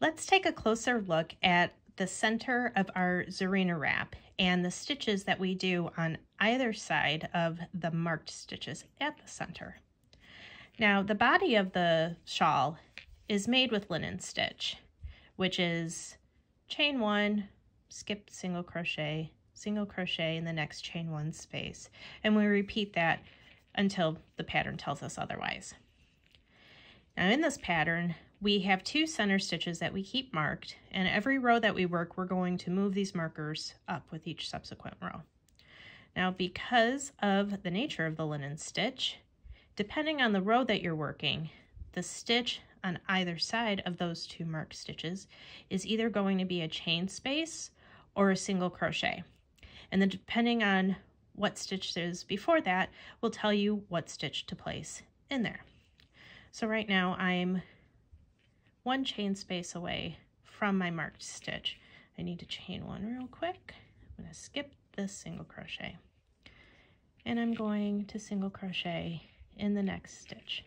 Let's take a closer look at the center of our Zorina Wrap and the stitches that we do on either side of the marked stitches at the center. Now, the body of the shawl is made with linen stitch, which is chain one, skip single crochet in the next chain one space, and we repeat that until the pattern tells us otherwise. Now in this pattern, we have 2 center stitches that we keep marked, and every row that we work, we're going to move these markers up with each subsequent row. Now, because of the nature of the linen stitch, depending on the row that you're working, the stitch on either side of those 2 marked stitches is either going to be a chain space or a single crochet. And then depending on what stitch is before that will tell you what stitch to place in there. So right now I'm 1 chain space away from my marked stitch. I need to chain 1 real quick. I'm going to skip this single crochet, and I'm going to single crochet in the next stitch.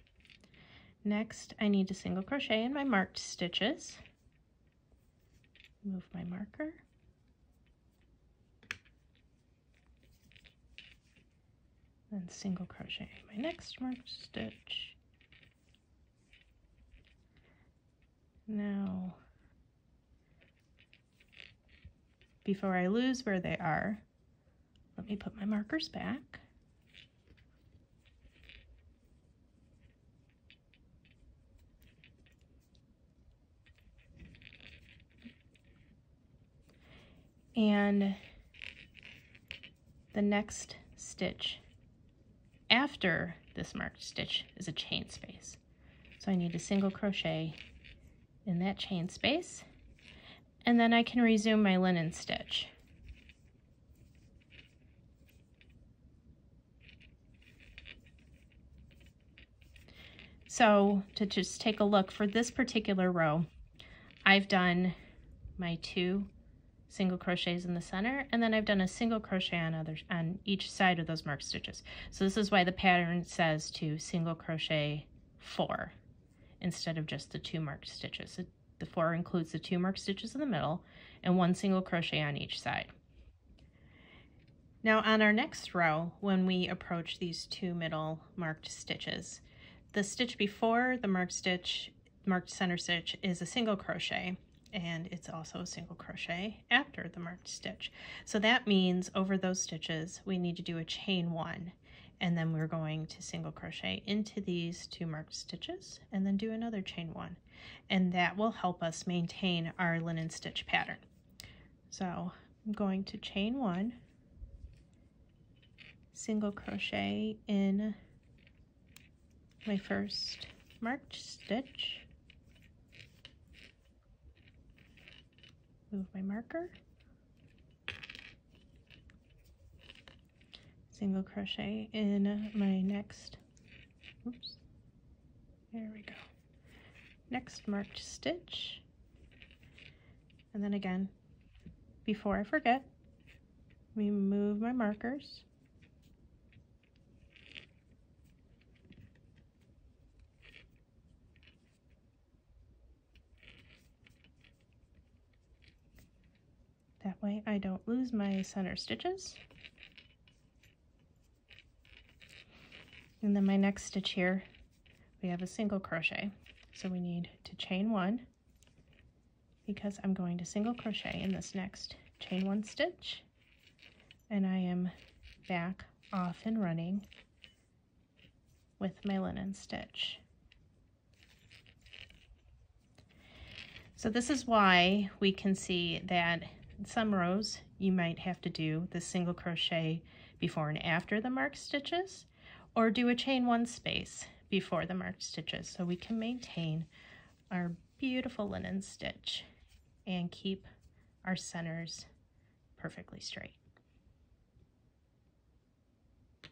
Next, I need to single crochet in my marked stitches. Move my marker. Then single crochet in my next marked stitch. Now, before I lose where they are, let me put my markers back. And the next stitch after this marked stitch is a chain space. So I need to single crochet in that chain space, and then I can resume my linen stitch. So to just take a look for this particular row, I've done my 2 single crochets in the center, and then I've done a single crochet on each side of those marked stitches. So this is why the pattern says to single crochet 4 instead of just the 2 marked stitches. The 4 includes the 2 marked stitches in the middle and 1 single crochet on each side. Now on our next row, when we approach these 2 middle marked stitches, the stitch before the marked center stitch is a single crochet, and it's also a single crochet after the marked stitch. So that means over those stitches we need to do a chain 1, and then we're going to single crochet into these 2 marked stitches and then do another chain 1, and that will help us maintain our linen stitch pattern. So I'm going to chain 1, single crochet in my first marked stitch, move my marker, single crochet in my next, oops, there we go, next marked stitch, and then again, before I forget, we move my markers, that way I don't lose my center stitches. And then my next stitch here, we have a single crochet. So we need to chain 1 because I'm going to single crochet in this next chain 1 stitch. And I am back off and running with my linen stitch. So this is why we can see that in some rows you might have to do the single crochet before and after the marked stitches, or do a chain 1 space before the marked stitches, so we can maintain our beautiful linen stitch and keep our centers perfectly straight.